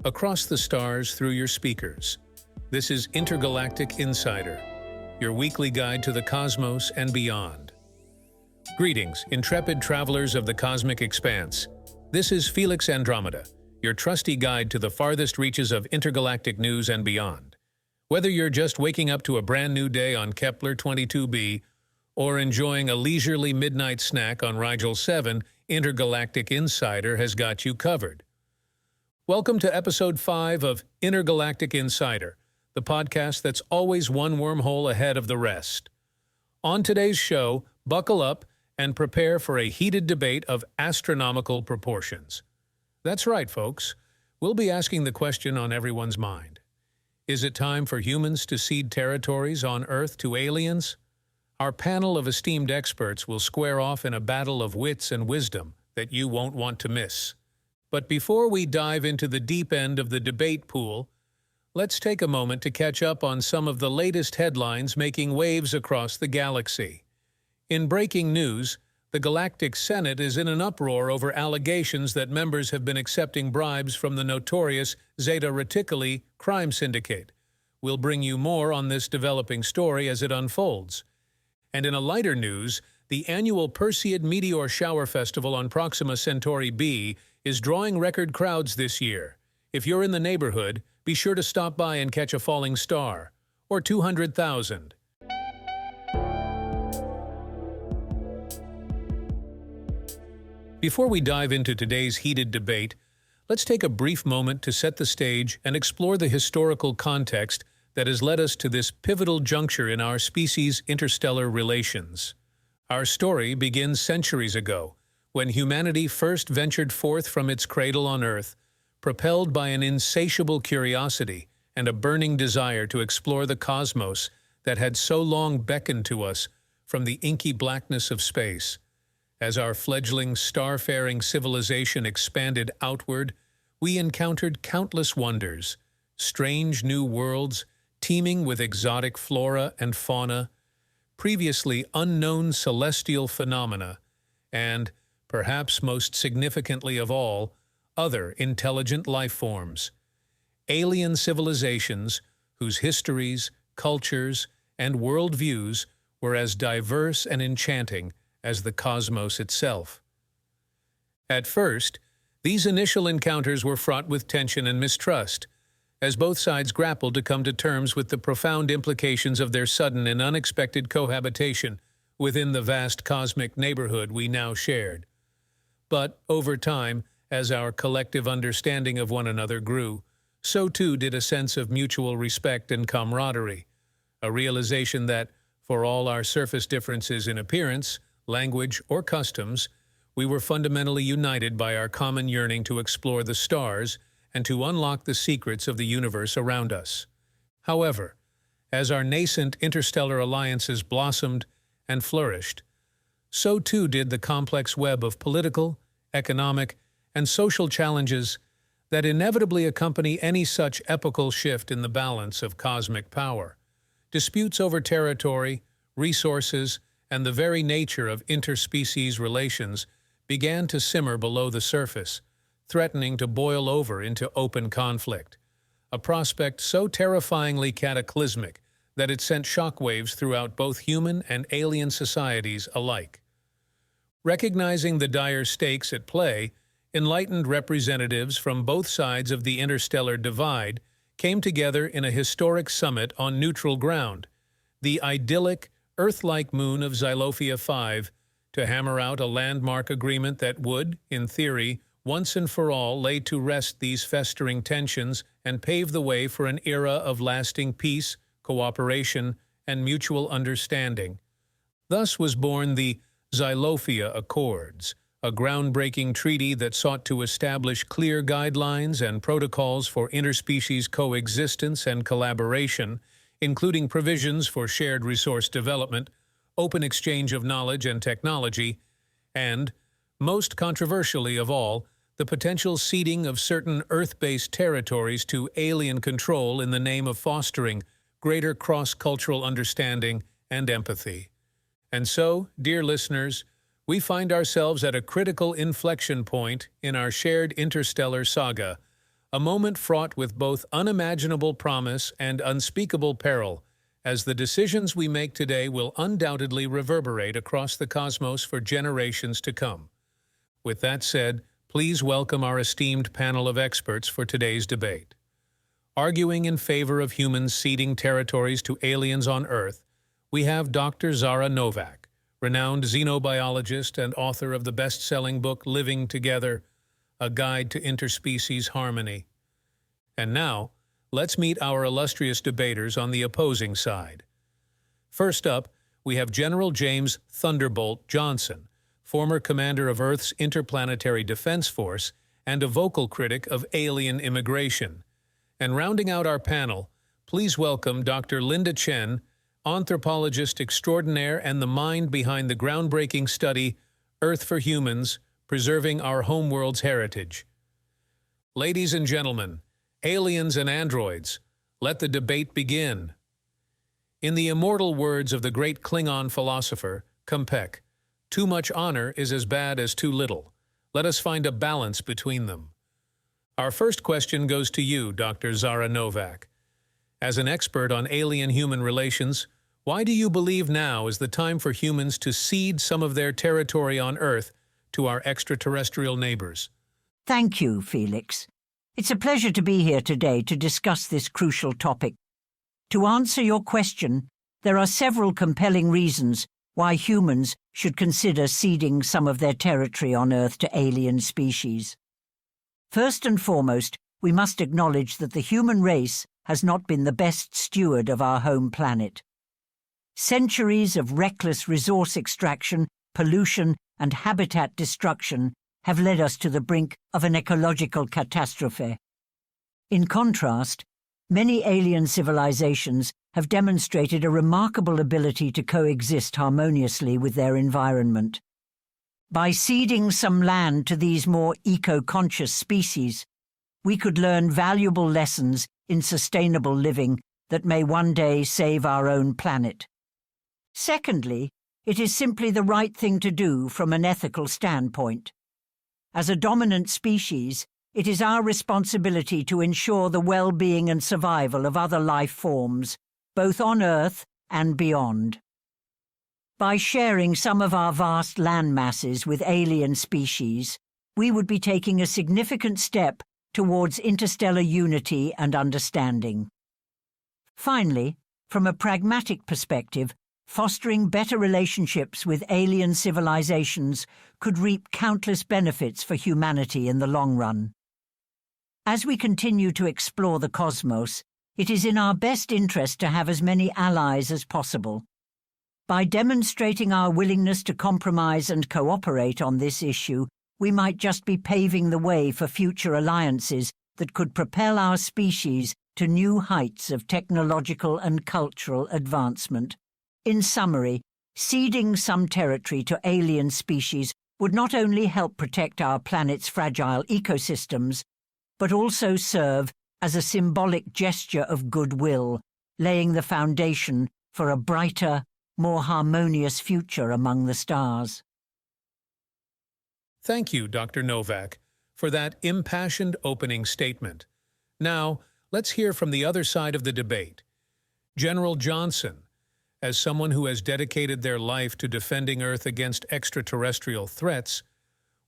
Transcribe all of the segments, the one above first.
across the stars through your speakers. This is Intergalactic Insider, your weekly guide to the cosmos and beyond. Greetings, intrepid travelers of the cosmic expanse. This is Felix Andromeda, your trusty guide to the farthest reaches of intergalactic news and beyond. Whether you're just waking up to a brand new day on Kepler 22b or enjoying a leisurely midnight snack on Rigel 7, Intergalactic Insider has got you covered. Welcome to Episode 5 of Intergalactic Insider, the podcast that's always one wormhole ahead of the rest. On today's show, buckle up and prepare for a heated debate of astronomical proportions. That's right, folks. We'll be asking the question on everyone's mind. Is it time for humans to cede territories on Earth to aliens? Our panel of esteemed experts will square off in a battle of wits and wisdom that you won't want to miss. But before we dive into the deep end of the debate pool, let's take a moment to catch up on some of the latest headlines making waves across the galaxy. In breaking news, the Galactic Senate is in an uproar over allegations that members have been accepting bribes from the notorious Zeta Reticuli crime syndicate. We'll bring you more on this developing story as it unfolds. And in a lighter news, the annual Perseid Meteor Shower Festival on Proxima Centauri b is drawing record crowds this year. If you're in the neighborhood, be sure to stop by and catch a falling star, or 200,000. Before we dive into today's heated debate, let's take a brief moment to set the stage and explore the historical context that has led us to this pivotal juncture in our species' interstellar relations. Our story begins centuries ago, when humanity first ventured forth from its cradle on Earth, propelled by an insatiable curiosity and a burning desire to explore the cosmos that had so long beckoned to us from the inky blackness of space. As our fledgling star-faring civilization expanded outward, we encountered countless wonders, strange new worlds teeming with exotic flora and fauna, previously unknown celestial phenomena, and, perhaps most significantly of all, other intelligent life forms. Alien civilizations whose histories, cultures, and worldviews were as diverse and enchanting as the cosmos itself. At first, these initial encounters were fraught with tension and mistrust, as both sides grappled to come to terms with the profound implications of their sudden and unexpected cohabitation within the vast cosmic neighborhood we now shared. But, over time, as our collective understanding of one another grew, so too did a sense of mutual respect and camaraderie, a realization that, for all our surface differences in appearance, language, or customs, we were fundamentally united by our common yearning to explore the stars and to unlock the secrets of the universe around us. However, as our nascent interstellar alliances blossomed and flourished, so too did the complex web of political, economic, and social challenges that inevitably accompany any such epochal shift in the balance of cosmic power. Disputes over territory, resources, and the very nature of interspecies relations began to simmer below the surface, threatening to boil over into open conflict, a prospect so terrifyingly cataclysmic that it sent shockwaves throughout both human and alien societies alike. Recognizing the dire stakes at play, enlightened representatives from both sides of the interstellar divide came together in a historic summit on neutral ground, the idyllic, Earth-like moon of Xylophia 5, to hammer out a landmark agreement that would, in theory, once and for all lay to rest these festering tensions and pave the way for an era of lasting peace, cooperation, and mutual understanding. Thus was born the Xylophia Accords, a groundbreaking treaty that sought to establish clear guidelines and protocols for interspecies coexistence and collaboration, including provisions for shared resource development, open exchange of knowledge and technology, and, most controversially of all, the potential ceding of certain Earth-based territories to alien control in the name of fostering greater cross-cultural understanding and empathy. And so, dear listeners, we find ourselves at a critical inflection point in our shared interstellar saga, a moment fraught with both unimaginable promise and unspeakable peril, as the decisions we make today will undoubtedly reverberate across the cosmos for generations to come. With that said, please welcome our esteemed panel of experts for today's debate. Arguing in favor of humans ceding territories to aliens on Earth, we have Dr. Zara Novak, renowned xenobiologist and author of the best-selling book Living Together, A Guide to Interspecies Harmony. And now, let's meet our illustrious debaters on the opposing side. First up, we have General James Thunderbolt Johnson, former commander of Earth's Interplanetary Defense Force and a vocal critic of alien immigration. And rounding out our panel, please welcome Dr. Linda Chen, anthropologist extraordinaire and the mind behind the groundbreaking study Earth for Humans, Preserving Our Homeworld's Heritage. Ladies and gentlemen, aliens and androids, let the debate begin. In the immortal words of the great Klingon philosopher, Kumpek, too much honor is as bad as too little. Let us find a balance between them. Our first question goes to you, Dr. Zara Novak. As an expert on alien-human relations, why do you believe now is the time for humans to cede some of their territory on Earth to our extraterrestrial neighbors? Thank you, Felix. It's a pleasure to be here today to discuss this crucial topic. To answer your question, there are several compelling reasons why humans should consider ceding some of their territory on Earth to alien species. First and foremost, we must acknowledge that the human race has not been the best steward of our home planet. Centuries of reckless resource extraction, pollution, and habitat destruction have led us to the brink of an ecological catastrophe. In contrast, many alien civilizations have demonstrated a remarkable ability to coexist harmoniously with their environment. By ceding some land to these more eco-conscious species, we could learn valuable lessons in sustainable living that may one day save our own planet. Secondly, it is simply the right thing to do from an ethical standpoint. As a dominant species, it is our responsibility to ensure the well-being and survival of other life forms, both on Earth and beyond. By sharing some of our vast land masses with alien species, we would be taking a significant step towards interstellar unity and understanding. Finally, from a pragmatic perspective, fostering better relationships with alien civilizations could reap countless benefits for humanity in the long run. As we continue to explore the cosmos, it is in our best interest to have as many allies as possible. By demonstrating our willingness to compromise and cooperate on this issue, we might just be paving the way for future alliances that could propel our species to new heights of technological and cultural advancement. In summary, ceding some territory to alien species would not only help protect our planet's fragile ecosystems, but also serve as a symbolic gesture of goodwill, laying the foundation for a brighter, more harmonious future among the stars. Thank you, Dr. Novak, for that impassioned opening statement. Now, let's hear from the other side of the debate. General Johnson, as someone who has dedicated their life to defending Earth against extraterrestrial threats,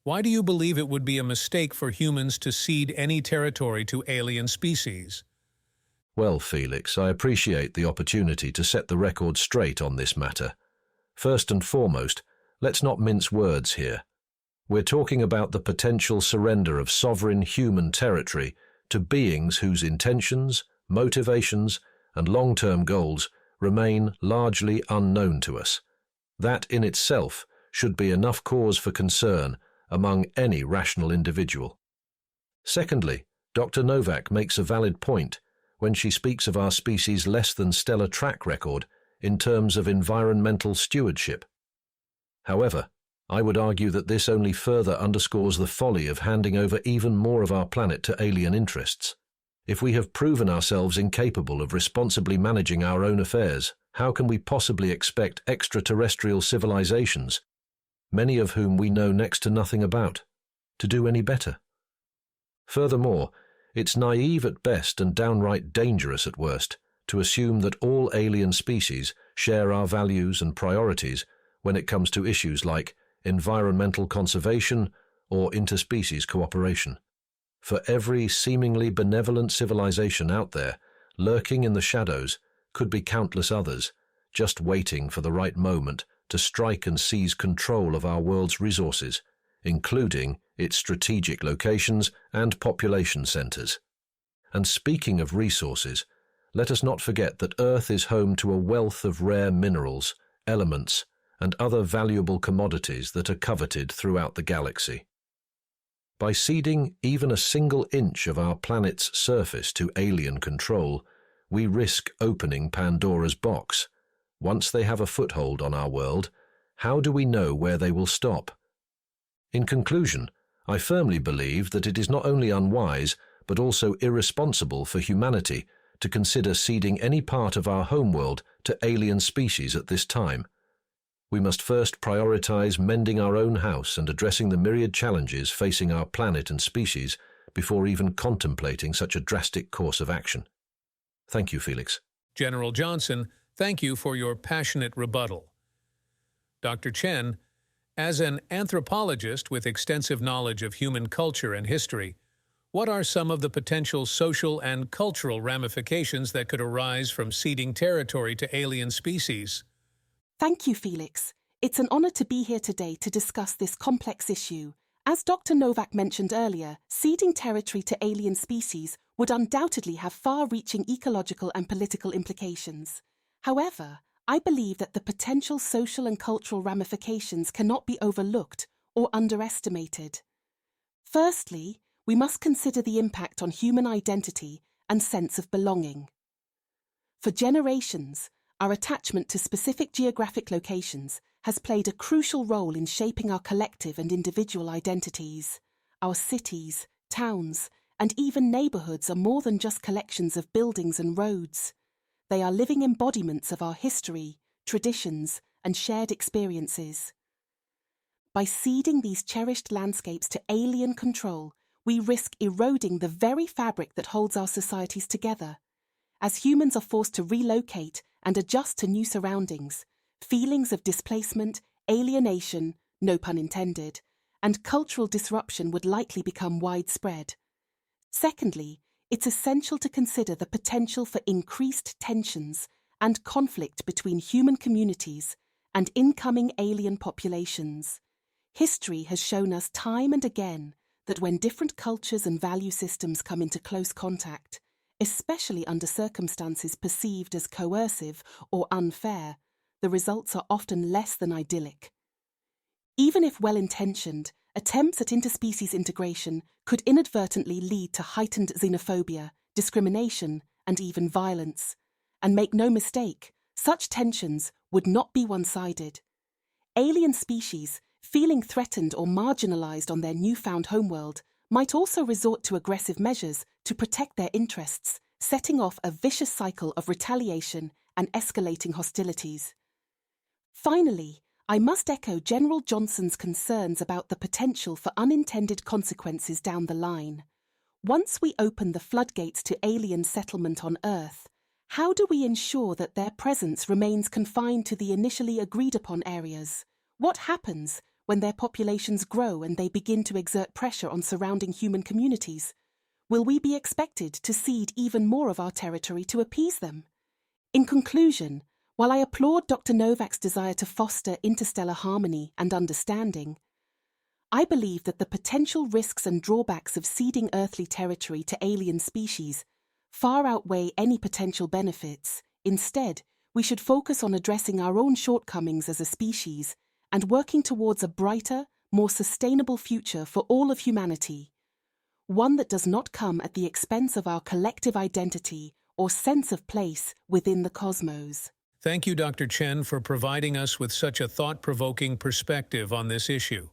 why do you believe it would be a mistake for humans to cede any territory to alien species? Well, Felix, I appreciate the opportunity to set the record straight on this matter. First and foremost, let's not mince words here. We're talking about the potential surrender of sovereign human territory to beings whose intentions, motivations, and long-term goals remain largely unknown to us. That in itself should be enough cause for concern among any rational individual. Secondly, Dr. Novak makes a valid point when she speaks of our species' less than stellar track record in terms of environmental stewardship. However, I would argue that this only further underscores the folly of handing over even more of our planet to alien interests. If we have proven ourselves incapable of responsibly managing our own affairs, how can we possibly expect extraterrestrial civilizations, many of whom we know next to nothing about, to do any better? Furthermore, It's naive at best and downright dangerous at worst to assume that all alien species share our values and priorities when it comes to issues like environmental conservation or interspecies cooperation. For every seemingly benevolent civilization out there, lurking in the shadows, could be countless others, just waiting for the right moment to strike and seize control of our world's resources, including its strategic locations and population centers. And speaking of resources, let us not forget that Earth is home to a wealth of rare minerals, elements, and other valuable commodities that are coveted throughout the galaxy. By ceding even a single inch of our planet's surface to alien control, we risk opening Pandora's box. Once they have a foothold on our world, how do we know where they will stop? In conclusion, I firmly believe that it is not only unwise, but also irresponsible for humanity to consider ceding any part of our homeworld to alien species at this time. We must first prioritize mending our own house and addressing the myriad challenges facing our planet and species before even contemplating such a drastic course of action. Thank you, Felix. General Johnson, thank you for your passionate rebuttal. Dr. Chen, as an anthropologist with extensive knowledge of human culture and history, what are some of the potential social and cultural ramifications that could arise from ceding territory to alien species? Thank you, Felix. It's an honor to be here today to discuss this complex issue. As Dr. Novak mentioned earlier, ceding territory to alien species would undoubtedly have far-reaching ecological and political implications. However, I believe that the potential social and cultural ramifications cannot be overlooked or underestimated. Firstly, we must consider the impact on human identity and sense of belonging. For generations, our attachment to specific geographic locations has played a crucial role in shaping our collective and individual identities. Our cities, towns, and even neighborhoods are more than just collections of buildings and roads. They are living embodiments of our history, traditions, and shared experiences. By ceding these cherished landscapes to alien control, we risk eroding the very fabric that holds our societies together. As humans are forced to relocate and adjust to new surroundings, feelings of displacement, alienation, no pun intended, and cultural disruption would likely become widespread. Secondly, it's essential to consider the potential for increased tensions and conflict between human communities and incoming alien populations. History has shown us time and again that when different cultures and value systems come into close contact, especially under circumstances perceived as coercive or unfair, the results are often less than idyllic. Even if well-intentioned, attempts at interspecies integration could inadvertently lead to heightened xenophobia, discrimination, and even violence. And make no mistake, such tensions would not be one-sided. Alien species, feeling threatened or marginalized on their newfound homeworld, might also resort to aggressive measures to protect their interests, setting off a vicious cycle of retaliation and escalating hostilities. Finally, I must echo General Johnson's concerns about the potential for unintended consequences down the line. Once we open the floodgates to alien settlement on Earth, how do we ensure that their presence remains confined to the initially agreed-upon areas? What happens when their populations grow and they begin to exert pressure on surrounding human communities? Will we be expected to cede even more of our territory to appease them? In conclusion, while I applaud Dr. Novak's desire to foster interstellar harmony and understanding, I believe that the potential risks and drawbacks of ceding earthly territory to alien species far outweigh any potential benefits. Instead, we should focus on addressing our own shortcomings as a species and working towards a brighter, more sustainable future for all of humanity. One that does not come at the expense of our collective identity or sense of place within the cosmos. Thank you, Dr. Chen, for providing us with such a thought-provoking perspective on this issue.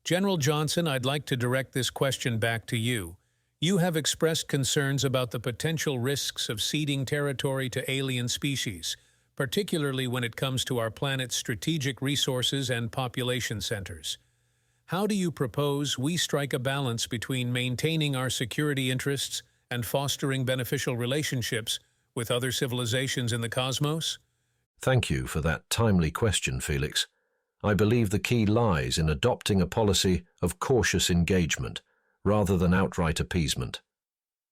General Johnson, I'd like to direct this question back to you. You have expressed concerns about the potential risks of ceding territory to alien species, particularly when it comes to our planet's strategic resources and population centers. How do you propose we strike a balance between maintaining our security interests and fostering beneficial relationships with other civilizations in the cosmos? Thank you for that timely question, Felix. I believe the key lies in adopting a policy of cautious engagement rather than outright appeasement.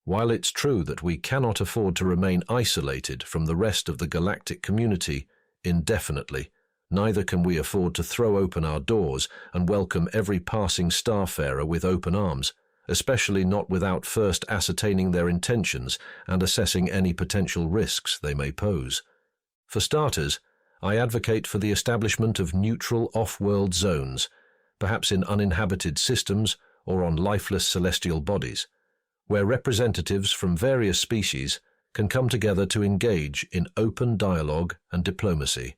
While it's true that we cannot afford to remain isolated from the rest of the galactic community indefinitely, neither can we afford to throw open our doors and welcome every passing starfarer with open arms, especially not without first ascertaining their intentions and assessing any potential risks they may pose. For starters, I advocate for the establishment of neutral off-world zones, perhaps in uninhabited systems or on lifeless celestial bodies, where representatives from various species can come together to engage in open dialogue and diplomacy.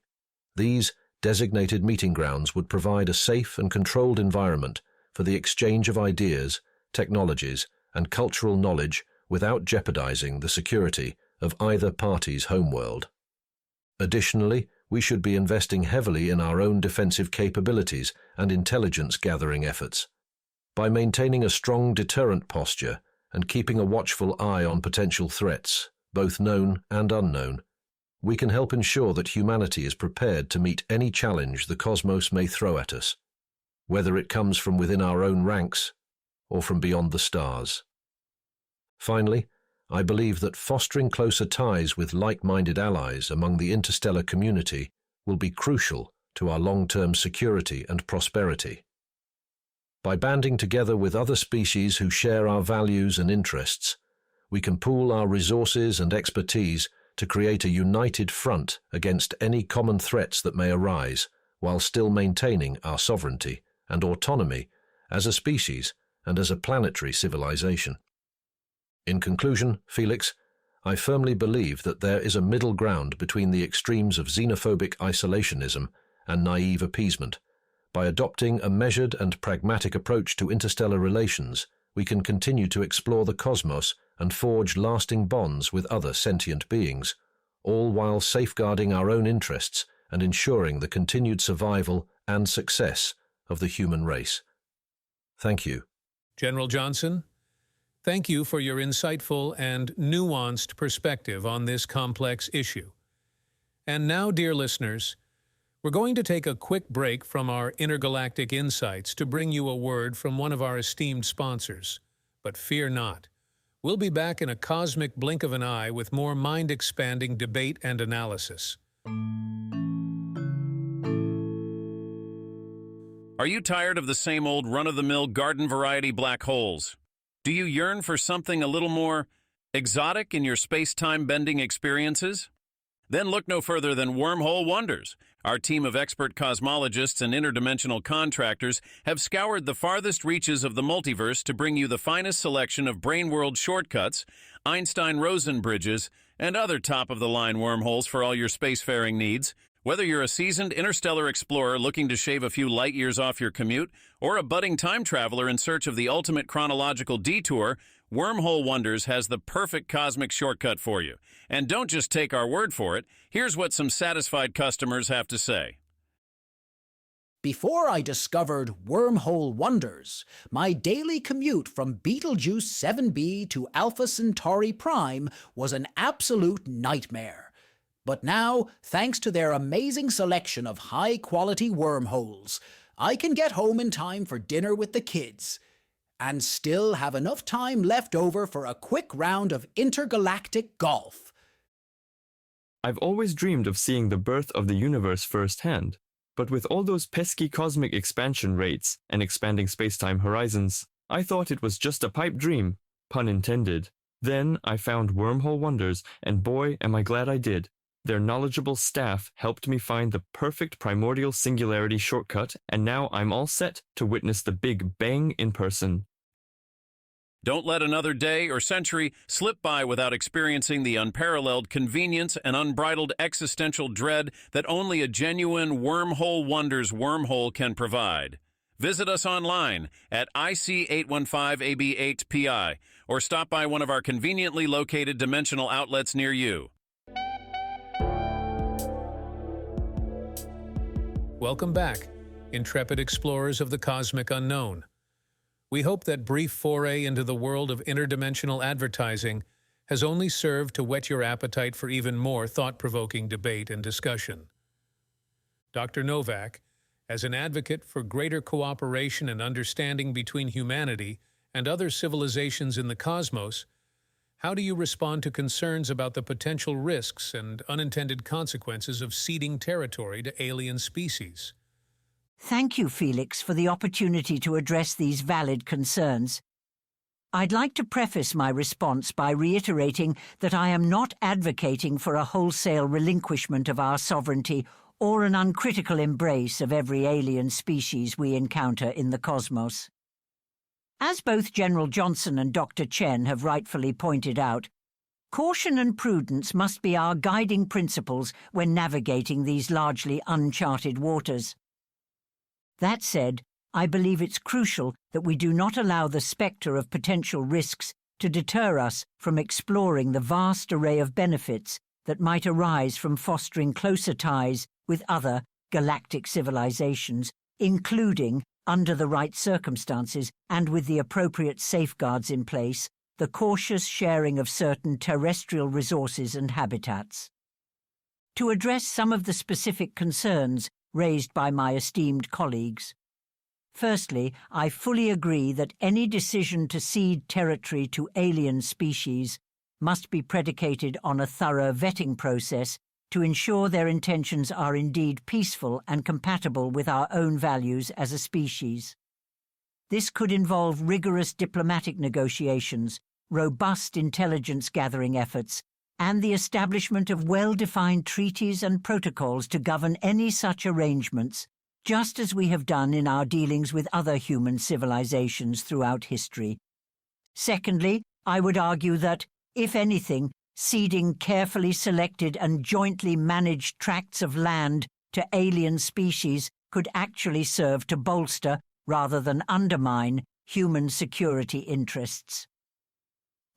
These designated meeting grounds would provide a safe and controlled environment for the exchange of ideas, technologies, and cultural knowledge without jeopardizing the security of either party's homeworld. Additionally, we should be investing heavily in our own defensive capabilities and intelligence-gathering efforts. By maintaining a strong deterrent posture and keeping a watchful eye on potential threats, both known and unknown, we can help ensure that humanity is prepared to meet any challenge the cosmos may throw at us, whether it comes from within our own ranks or from beyond the stars. Finally, I believe that fostering closer ties with like-minded allies among the interstellar community will be crucial to our long-term security and prosperity. By banding together with other species who share our values and interests, we can pool our resources and expertise to create a united front against any common threats that may arise, while still maintaining our sovereignty and autonomy as a species and as a planetary civilization. In conclusion, Felix, I firmly believe that there is a middle ground between the extremes of xenophobic isolationism and naive appeasement. By adopting a measured and pragmatic approach to interstellar relations, we can continue to explore the cosmos and forge lasting bonds with other sentient beings, all while safeguarding our own interests and ensuring the continued survival and success of the human race. Thank you. General Johnson, thank you for your insightful and nuanced perspective on this complex issue. And now, dear listeners, we're going to take a quick break from our Intergalactic Insights to bring you a word from one of our esteemed sponsors. But fear not. We'll be back in a cosmic blink of an eye with more mind-expanding debate and analysis. Are you tired of the same old run-of-the-mill garden-variety black holes? Do you yearn for something a little more exotic in your space-time bending experiences? Then look no further than Wormhole Wonders. Our team of expert cosmologists and interdimensional contractors have scoured the farthest reaches of the multiverse to bring you the finest selection of brain-world shortcuts, Einstein-Rosen bridges, and other top-of-the-line wormholes for all your spacefaring needs. Whether you're a seasoned interstellar explorer looking to shave a few light years off your commute, or a budding time traveler in search of the ultimate chronological detour, Wormhole Wonders has the perfect cosmic shortcut for you. And don't just take our word for it. Here's what some satisfied customers have to say. Before I discovered Wormhole Wonders, my daily commute from Betelgeuse 7b to Alpha Centauri Prime was an absolute nightmare. But now, thanks to their amazing selection of high-quality wormholes, I can get home in time for dinner with the kids, and still have enough time left over for a quick round of intergalactic golf. I've always dreamed of seeing the birth of the universe firsthand, but with all those pesky cosmic expansion rates and expanding space-time horizons, I thought it was just a pipe dream, pun intended. Then I found Wormhole Wonders, and boy, am I glad I did. Their knowledgeable staff helped me find the perfect primordial singularity shortcut, and now I'm all set to witness the Big Bang in person. Don't let another day or century slip by without experiencing the unparalleled convenience and unbridled existential dread that only a genuine Wormhole Wonders wormhole can provide. Visit us online at IC815AB8PI or stop by one of our conveniently located dimensional outlets near you. Welcome back, intrepid explorers of the cosmic unknown. We hope that brief foray into the world of interdimensional advertising has only served to whet your appetite for even more thought-provoking debate and discussion. Dr. Novak, as an advocate for greater cooperation and understanding between humanity and other civilizations in the cosmos, how do you respond to concerns about the potential risks and unintended consequences of ceding territory to alien species? Thank you, Felix, for the opportunity to address these valid concerns. I'd like to preface my response by reiterating that I am not advocating for a wholesale relinquishment of our sovereignty or an uncritical embrace of every alien species we encounter in the cosmos. As both General Johnson and Dr. Chen have rightfully pointed out, caution and prudence must be our guiding principles when navigating these largely uncharted waters. That said, I believe it's crucial that we do not allow the spectre of potential risks to deter us from exploring the vast array of benefits that might arise from fostering closer ties with other galactic civilizations, including, under the right circumstances and with the appropriate safeguards in place, the cautious sharing of certain terrestrial resources and habitats. To address some of the specific concerns raised by my esteemed colleagues. Firstly, I fully agree that any decision to cede territory to alien species must be predicated on a thorough vetting process to ensure their intentions are indeed peaceful and compatible with our own values as a species. This could involve rigorous diplomatic negotiations, robust intelligence-gathering efforts, and the establishment of well-defined treaties and protocols to govern any such arrangements, just as we have done in our dealings with other human civilizations throughout history. Secondly, I would argue that, if anything, ceding carefully selected and jointly managed tracts of land to alien species could actually serve to bolster, rather than undermine, human security interests.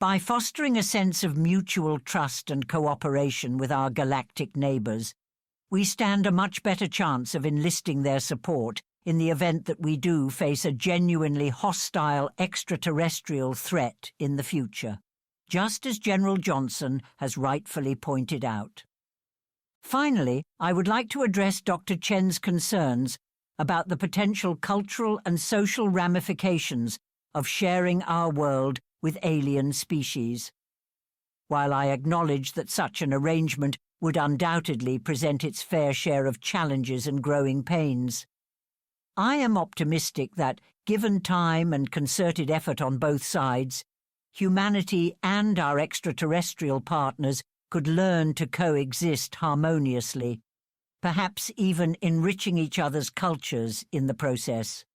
By fostering a sense of mutual trust and cooperation with our galactic neighbours, we stand a much better chance of enlisting their support in the event that we do face a genuinely hostile extraterrestrial threat in the future, just as General Johnson has rightfully pointed out. Finally, I would like to address Dr. Chen's concerns about the potential cultural and social ramifications of sharing our world with alien species. While I acknowledge that such an arrangement would undoubtedly present its fair share of challenges and growing pains, I am optimistic that, given time and concerted effort on both sides, humanity and our extraterrestrial partners could learn to coexist harmoniously, perhaps even enriching each other's cultures in the process.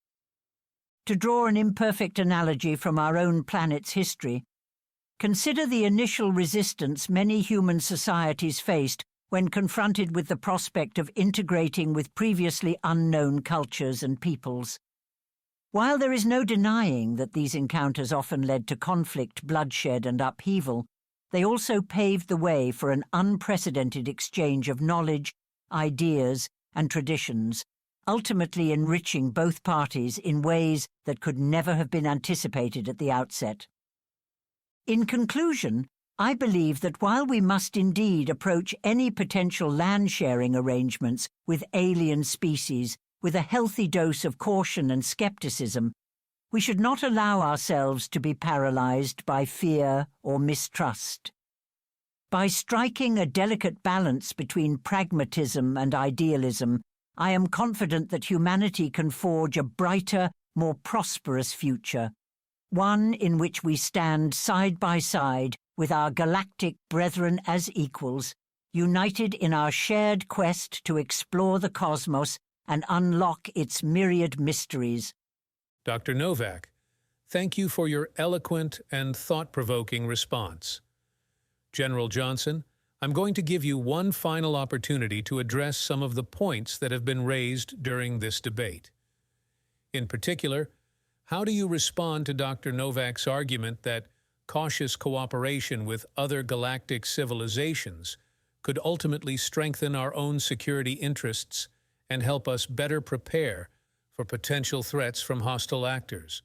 To draw an imperfect analogy from our own planet's history, consider the initial resistance many human societies faced when confronted with the prospect of integrating with previously unknown cultures and peoples. While there is no denying that these encounters often led to conflict, bloodshed, and upheaval, they also paved the way for an unprecedented exchange of knowledge, ideas, and traditions, ultimately enriching both parties in ways that could never have been anticipated at the outset. In conclusion, I believe that while we must indeed approach any potential land-sharing arrangements with alien species with a healthy dose of caution and skepticism, we should not allow ourselves to be paralyzed by fear or mistrust. By striking a delicate balance between pragmatism and idealism, I am confident that humanity can forge a brighter, more prosperous future, one in which we stand side by side with our galactic brethren as equals, united in our shared quest to explore the cosmos and unlock its myriad mysteries. Dr. Novak, thank you for your eloquent and thought-provoking response. General Johnson, I'm going to give you one final opportunity to address some of the points that have been raised during this debate. In particular, how do you respond to Dr. Novak's argument that cautious cooperation with other galactic civilizations could ultimately strengthen our own security interests and help us better prepare for potential threats from hostile actors?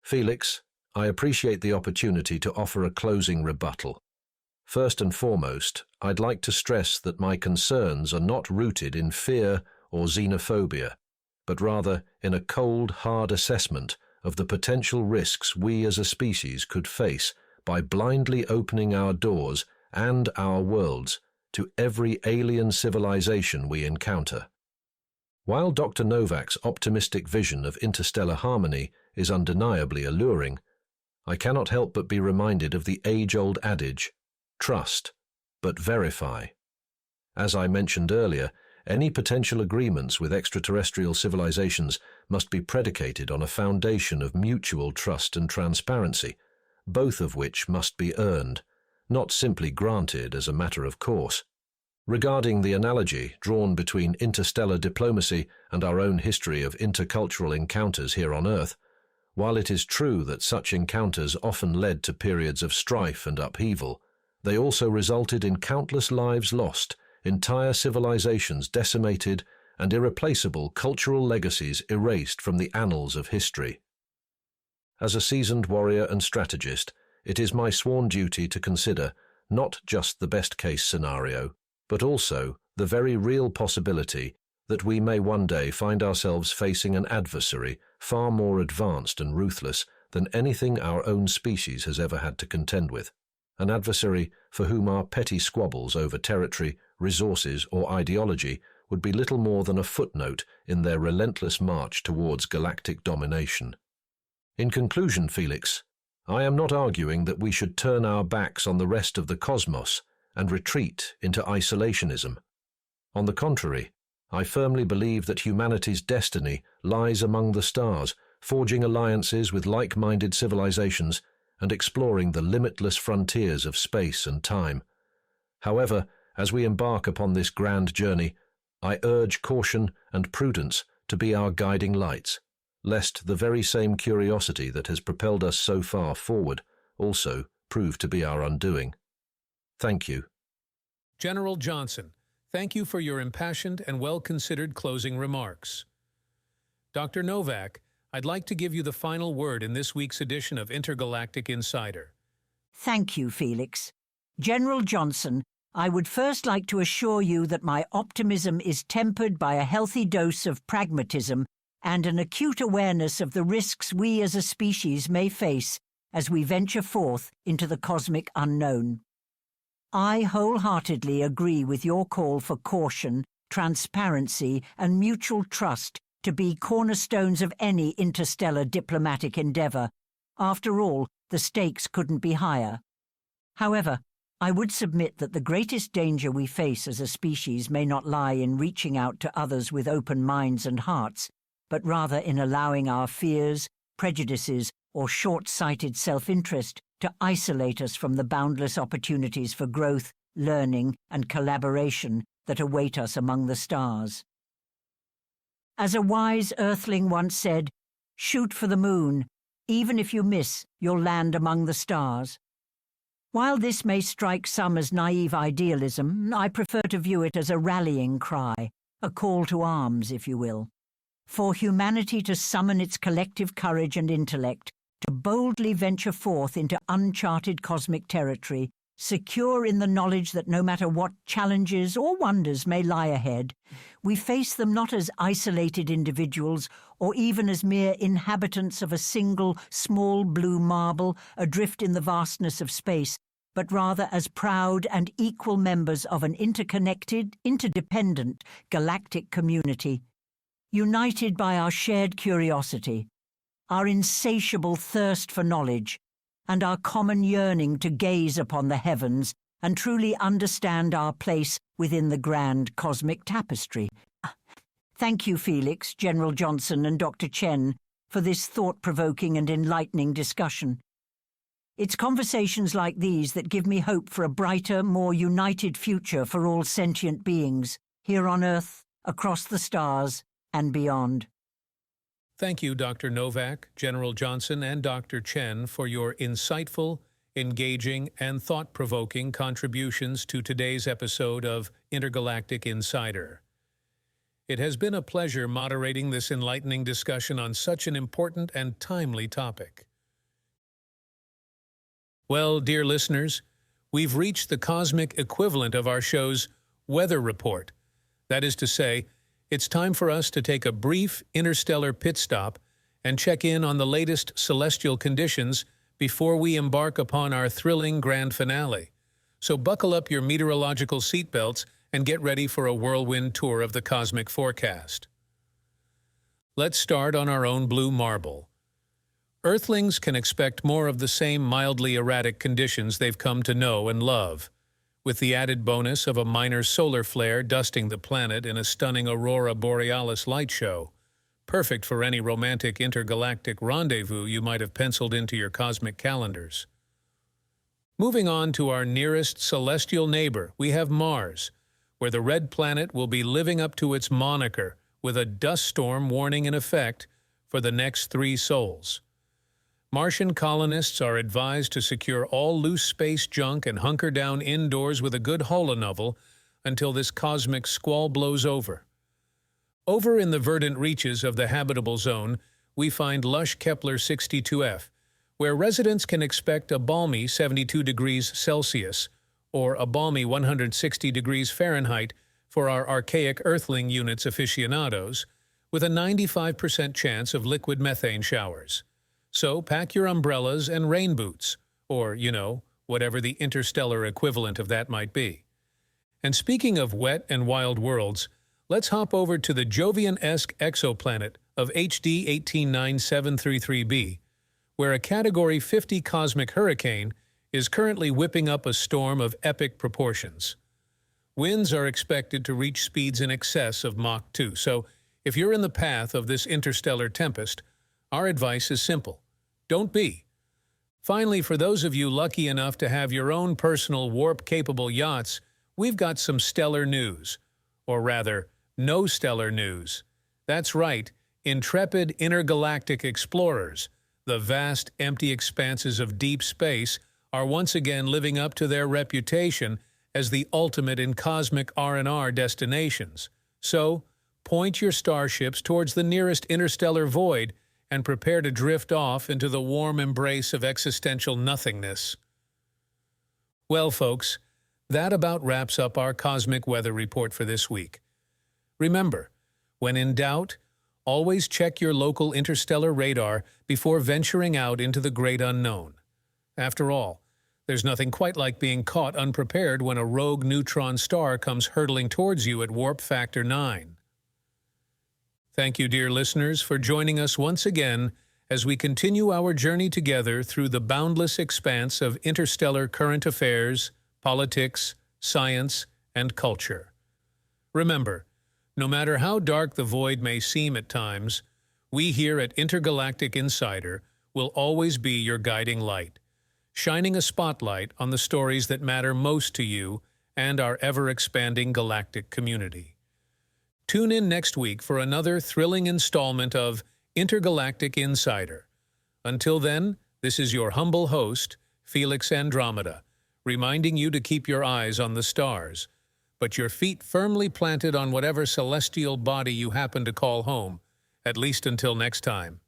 Felix, I appreciate the opportunity to offer a closing rebuttal. First and foremost, I'd like to stress that my concerns are not rooted in fear or xenophobia, but rather in a cold, hard assessment of the potential risks we as a species could face by blindly opening our doors and our worlds to every alien civilization we encounter. While Dr. Novak's optimistic vision of interstellar harmony is undeniably alluring, I cannot help but be reminded of the age-old adage, trust, but verify. As I mentioned earlier, any potential agreements with extraterrestrial civilizations must be predicated on a foundation of mutual trust and transparency, both of which must be earned, not simply granted as a matter of course. Regarding the analogy drawn between interstellar diplomacy and our own history of intercultural encounters here on Earth, while it is true that such encounters often led to periods of strife and upheaval, they also resulted in countless lives lost, entire civilizations decimated, and irreplaceable cultural legacies erased from the annals of history. As a seasoned warrior and strategist, it is my sworn duty to consider not just the best-case scenario, but also the very real possibility that we may one day find ourselves facing an adversary far more advanced and ruthless than anything our own species has ever had to contend with, an adversary for whom our petty squabbles over territory, resources, or ideology would be little more than a footnote in their relentless march towards galactic domination. In conclusion, Felix, I am not arguing that we should turn our backs on the rest of the cosmos and retreat into isolationism. On the contrary, I firmly believe that humanity's destiny lies among the stars, forging alliances with like-minded civilizations and exploring the limitless frontiers of space and time. However, as we embark upon this grand journey, I urge caution and prudence to be our guiding lights, lest the very same curiosity that has propelled us so far forward also prove to be our undoing. Thank you. General Johnson, thank you for your impassioned and well-considered closing remarks. Dr. Novak, I'd like to give you the final word in this week's edition of Intergalactic Insider. Thank you, Felix. General Johnson, I would first like to assure you that my optimism is tempered by a healthy dose of pragmatism and an acute awareness of the risks we as a species may face as we venture forth into the cosmic unknown. I wholeheartedly agree with your call for caution, transparency, and mutual trust to be cornerstones of any interstellar diplomatic endeavor. After all, the stakes couldn't be higher. However, I would submit that the greatest danger we face as a species may not lie in reaching out to others with open minds and hearts, but rather in allowing our fears, prejudices, or short-sighted self-interest to isolate us from the boundless opportunities for growth, learning, and collaboration that await us among the stars. As a wise Earthling once said, "Shoot for the moon. Even if you miss, you'll land among the stars." While this may strike some as naive idealism, I prefer to view it as a rallying cry, a call to arms, if you will, for humanity to summon its collective courage and intellect, to boldly venture forth into uncharted cosmic territory, secure in the knowledge that no matter what challenges or wonders may lie ahead, we face them not as isolated individuals or even as mere inhabitants of a single small blue marble adrift in the vastness of space, but rather as proud and equal members of an interconnected, interdependent galactic community, united by our shared curiosity, our insatiable thirst for knowledge, and our common yearning to gaze upon the heavens and truly understand our place within the grand cosmic tapestry. Thank you, Felix, General Johnson, and Dr. Chen, for this thought-provoking and enlightening discussion. It's conversations like these that give me hope for a brighter, more united future for all sentient beings, here on Earth, across the stars, and beyond. Thank you, Dr. Novak, General Johnson, and Dr. Chen for your insightful, engaging, and thought-provoking contributions to today's episode of Intergalactic Insider. It has been a pleasure moderating this enlightening discussion on such an important and timely topic. Well, dear listeners, we've reached the cosmic equivalent of our show's weather report. That is to say, it's time for us to take a brief interstellar pit stop and check in on the latest celestial conditions before we embark upon our thrilling grand finale. So buckle up your meteorological seatbelts and get ready for a whirlwind tour of the cosmic forecast. Let's start on our own blue marble. Earthlings can expect more of the same mildly erratic conditions they've come to know and love, with the added bonus of a minor solar flare dusting the planet in a stunning aurora borealis light show, perfect for any romantic intergalactic rendezvous you might have penciled into your cosmic calendars. Moving on to our nearest celestial neighbor, we have Mars, where the red planet will be living up to its moniker with a dust storm warning in effect for the next 3 sols. Martian colonists are advised to secure all loose space junk and hunker down indoors with a good holonovel until this cosmic squall blows over. Over in the verdant reaches of the habitable zone, we find lush Kepler 62f, where residents can expect a balmy 72 degrees Celsius, or a balmy 160 degrees Fahrenheit for our archaic Earthling units aficionados, with a 95% chance of liquid methane showers. So pack your umbrellas and rain boots, or, whatever the interstellar equivalent of that might be. And speaking of wet and wild worlds, let's hop over to the Jovian-esque exoplanet of HD 189733b, where a Category 50 cosmic hurricane is currently whipping up a storm of epic proportions. Winds are expected to reach speeds in excess of Mach 2, so if you're in the path of this interstellar tempest, our advice is simple: don't be. Finally, for those of you lucky enough to have your own personal warp-capable yachts, we've got some stellar news. Or rather, no stellar news. That's right, intrepid intergalactic explorers, the vast, empty expanses of deep space, are once again living up to their reputation as the ultimate in cosmic R&R destinations. So, point your starships towards the nearest interstellar void and prepare to drift off into the warm embrace of existential nothingness. Well, folks, that about wraps up our cosmic weather report for this week. Remember, when in doubt, always check your local interstellar radar before venturing out into the great unknown. After all, there's nothing quite like being caught unprepared when a rogue neutron star comes hurtling towards you at warp factor 9. Thank you, dear listeners, for joining us once again as we continue our journey together through the boundless expanse of interstellar current affairs, politics, science, and culture. Remember, no matter how dark the void may seem at times, we here at Intergalactic Insider will always be your guiding light, shining a spotlight on the stories that matter most to you and our ever-expanding galactic community. Tune in next week for another thrilling installment of Intergalactic Insider. Until then, this is your humble host, Felix Andromeda, reminding you to keep your eyes on the stars, but your feet firmly planted on whatever celestial body you happen to call home, at least until next time.